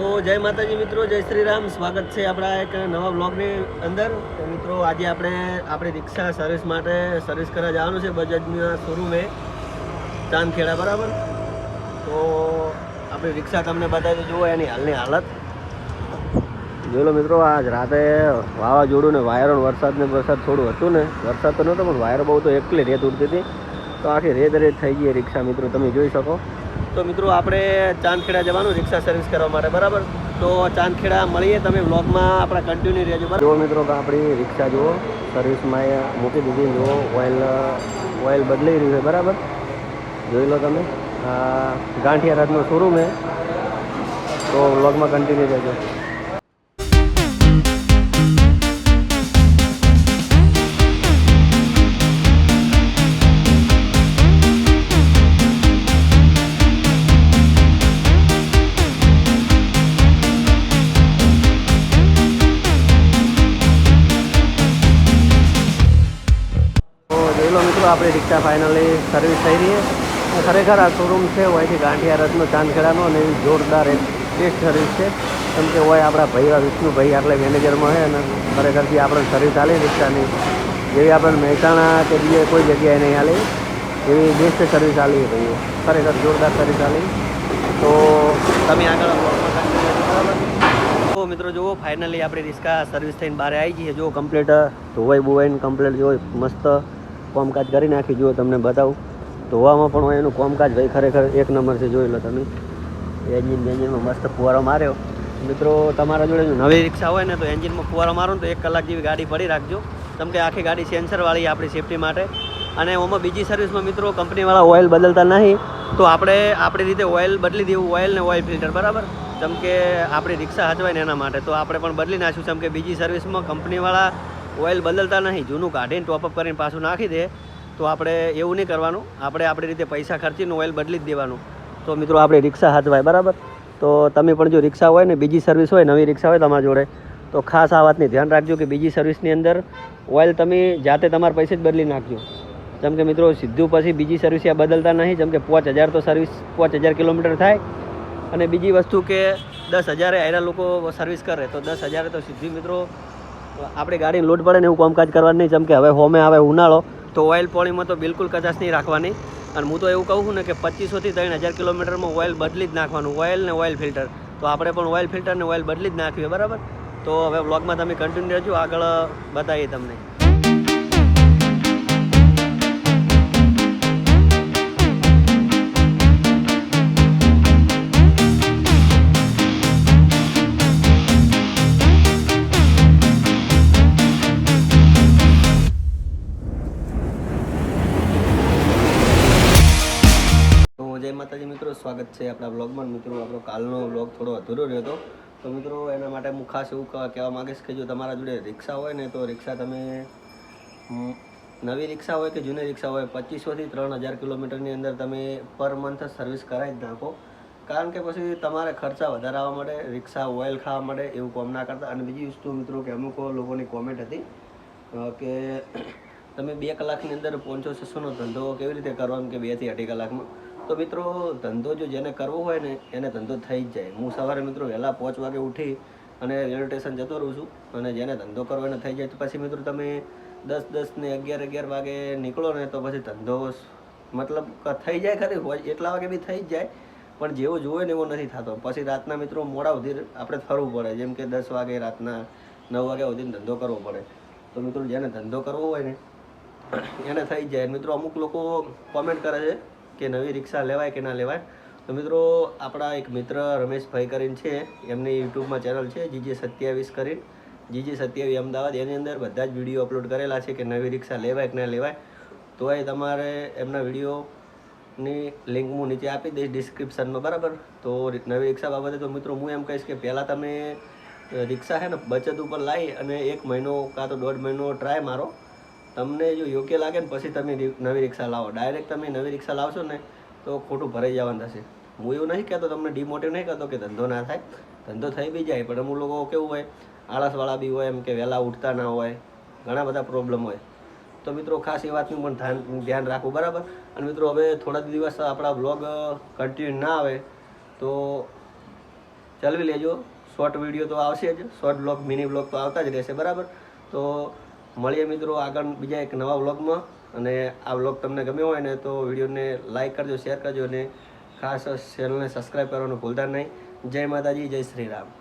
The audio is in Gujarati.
તો જય માતાજી મિત્રો, જય શ્રી રામ. સ્વાગત છે આપણા એક નવા બ્લોગની અંદર. તો મિત્રો આજે આપણે આપણી રિક્ષા સર્વિસ માટે સર્વિસ કરવા જવાનું છે બજાજના શોરૂમે ચાંદખેડા, બરાબર. તો આપણી રિક્ષા તમને બતાવી જુઓ એની હાલની હાલત જોઈ લો મિત્રો. આજ રાતે વાવાઝોડું ને વાયરો વરસાદ થોડું હતું ને, વરસાદ તો નહોતો પણ વાયરો બહુ તો એકલી રેત ઉડતી હતી, તો આખી રેત થઈ ગઈ રિક્ષા મિત્રો, તમે જોઈ શકો. તો મિત્રો આપણે ચાંદખેડા જવાનું રિક્ષા સર્વિસ કરવા માટે, બરાબર. તો ચાંદખેડા મળીએ, તમે વ્લોગમાં આપણા કન્ટિન્યુ રહેજો. જુઓ મિત્રો કે આપણી રિક્ષા જુઓ સર્વિસમાં મૂકી દીધી. જુઓ ઓઇલ બદલાઈ રહ્યું છે, બરાબર. જોઈ લો તમે. ગાંઠિયા રાતનો શોરૂમ છે, તો વ્લોગમાં કન્ટિન્યુ રહેજો. મિત્રો આપણી રિક્ષા ફાઇનલી સર્વિસ થઈ રહી છે. ખરેખર આ શોરૂમ છે અહીંથી ગાંઠિયા રથનો ચાંદખેડાનો, અને એવી જોરદાર એક બેસ્ટ સર્વિસ છે. કેમ કે હોય આપણા ભાઈ વિષ્ણુભાઈ આપણે મેનેજરમાં છે, અને ખરેખરથી આપણે સર્વિસ આલી રિક્ષાની જેવી આપણે મહેસાણા કે બીજે કોઈ જગ્યાએ નહીં આલી એવી બેસ્ટ સર્વિસ આલી ભાઈ, ખરેખર જોરદાર સર્વિસ આલી. તો તમે આગળ તો મિત્રો જુઓ ફાઇનલી આપણી રિક્ષા સર્વિસ થઈને બહાર આવી ગઈ છે. જુઓ કમ્પ્લીટ ધોવાઈ બોવાઈને કમ્પ્લીટ જુઓ મસ્ત કોમકાજ કરી નાખી. જુઓ તમને બતાવું, ધોવામાં પણ હોય એનું કોમકાજ ભાઈ ખરેખર એક નંબર છે. જોઈ લો તમે. એન્જિનમાં મસ્ત ફુવારો માર્યો. મિત્રો તમારા જોડે જો નવી રિક્ષા હોય ને તો એન્જિનમાં ફુવારો મારો ને તો 1 કલાક જેવી ગાડી પડી રાખજો, કેમ કે આખી ગાડી સેન્સરવાળી આપણી સેફટી માટે. અને એમાં બીજી સર્વિસમાં મિત્રો કંપનીવાળા ઓઇલ બદલતા નહીં, તો આપણે આપણી રીતે ઓઇલ બદલી દેવું, ઓઇલ ને ઓઇલ ફિલ્ટર, બરાબર. જેમ કે આપણી રિક્ષા હચવાય ને એના માટે તો આપણે પણ બદલી નાખ્યું. જેમ કે બીજી સર્વિસમાં કંપનીવાળા ઓઇલ બદલતા નહીં, જૂનું કાઢીને ટોપઅપ કરીને પાછું નાખી દે, તો આપણે એવું નહીં કરવાનું. આપણે આપણી રીતે પૈસા ખર્ચીને ઓઇલ બદલી જ દેવાનું. તો મિત્રો આપણી રિક્ષા હચવાય, બરાબર. તો તમે પણ જો રિક્ષા હોય ને બીજી સર્વિસ હોય, નવી રિક્ષા હોય તમારા જોડે, તો ખાસ આ વાતની ધ્યાન રાખજો કે બીજી સર્વિસની અંદર ઓઇલ તમે જાતે તમારા પૈસે જ બદલી નાખજો. જેમ કે મિત્રો સીધું પછી બીજી સર્વિસ આ બદલતા નહીં. જેમ કે 5000 તો સર્વિસ 5000 કિલોમીટર થાય, અને બીજી વસ્તુ કે 10,000 આયરા લોકો સર્વિસ કરે, તો 10,000 તો સીધી મિત્રો આપણી ગાડીને લોડ પડે ને એવું કામકાજ કરવાનું નહીં. જેમ કે હવે હોમે આવે ઉનાળો, તો ઓઇલ પોણીમાં તો બિલકુલ કચાશ નહીં રાખવાની. અને હું તો એવું કહું છું ને કે 2500 થી 3000 કિલોમીટરમાં ઓઇલ બદલી જ નાખવાનું, ઓઇલ ને ઓઇલ ફિલ્ટર. તો આપણે પણ ઓઇલ ફિલ્ટર ને ઓઇલ બદલી જ નાખીએ, બરાબર. તો હવે વ્લોગમાં તમે કન્ટિન્યુ રહેજો, આગળ બતાવીએ તમને. જય માતાજી મિત્રો, સ્વાગત છે આપણા બ્લોગમાં. મિત્રો આપણો કાલનો બ્લોગ થોડો અધૂરો રહ્યો હતો, તો મિત્રો એના માટે હું ખાસ એવું કહેવા માગીશ કે જો તમારા જોડે રિક્ષા હોય ને, તો રિક્ષા તમે નવી રિક્ષા હોય કે જૂની રિક્ષા હોય, 2500 થી 3000 કિલોમીટરની અંદર તમે પર મંથ સર્વિસ કરાવી જ નાખો. કારણ કે પછી તમારે ખર્ચા વધારે આવવા માટે, રિક્ષા ઓઇલ ખાવા માટે એવું કોમ ના કરતા. અને બીજી વસ્તુ મિત્રો કે અમુક લોકોની કોમેન્ટ હતી કે તમે 2 કલાકની અંદર 500-600નો ધંધો કેવી રીતે કરવાનો કે 2 થી 2.5 કલાકમાં. તો મિત્રો ધંધો જો જેને કરવો હોય ને એને ધંધો થઈ જ જાય. હું સવારે મિત્રો વહેલા 5 વાગે ઉઠી અને રેલવે સ્ટેશન જતો રહું છું, અને જેને ધંધો કરવો એને થઈ જાય. તો પછી મિત્રો તમે 10 ને 11 વાગે નીકળો ને તો પછી ધંધો મતલબ થઈ જાય ખરી, હોય એટલા વાગે બી થઈ જ જાય, પણ જેવો જોવે ને એવો નથી થતો. પછી રાતના મિત્રો મોડા સુધી આપણે ફરવું પડે, જેમ કે 10 વાગે રાતના 9 વાગ્યા સુધી ધંધો કરવો પડે. તો મિત્રો જેને ધંધો કરવો હોય ને એને થઈ જ જાય. મિત્રો અમુક લોકો કોમેન્ટ કરે છે કે નવી રિક્ષા લેવાય કે ના લેવાય. તો મિત્રો આપણા એક મિત્ર રમેશભાઈ કરીને છે, એમની યુટ્યુબમાં ચેનલ છે GJ27 કરીને, GJ27 અમદાવાદ. એની અંદર બધા જ વિડીયો અપલોડ કરેલા છે કે નવી રિક્ષા લેવાય કે ના લેવાય. તો એ તમારે એમના વિડીયોની લિંક હું નીચે આપી દઈશ ડિસ્ક્રિપ્શનમાં, બરાબર. તો નવી રિક્ષા બાબતે તો મિત્રો હું એમ કહીશ કે પહેલાં તમે રિક્ષા છે ને બચત ઉપર લાવી અને 1 મહિનો કાં તો 1.5 મહિનો ટ્રાય મારો. તમને જો યોગ્ય લાગે ને પછી તમે નવી રિક્ષા લાવો. ડાયરેક્ટ તમે નવી રિક્ષા લાવશો ને તો ખોટું ભરાઈ જવાનું થશે. હું એવું નહીં કહેતો, તમને ડિમોટિવ નહીં કરતો કે ધંધો ના થાય, ધંધો થઈ બી જાય, પણ અમુક લોકો કેવું હોય આળસવાળા બી હોય, એમ કે વહેલા ઉઠતા ના હોય, ઘણા બધા પ્રોબ્લેમ હોય. તો મિત્રો ખાસ એ વાતનું પણ ધ્યાન રાખવું, બરાબર. અને મિત્રો હવે થોડા દિવસ આપણા બ્લોગ કન્ટિન્યુ ના આવે તો ચલાવી લેજો. શોર્ટ વિડીયો તો આવશે જ, શોર્ટ બ્લોગ, મિની બ્લોગ તો આવતા જ રહેશે, બરાબર. તો મળીએ મિત્રો આગળ બીજા એક નવા વ્લોગમાં. અને આ વ્લોગ તમને ગમ્યો હોય ને તો વિડીયોને લાઈક કરજો, શેર કરજો અને ખાસ ચેનલને સબસ્ક્રાઈબ કરવાનું ભૂલતા નહીં. જય માતાજી, જય શ્રી રામ.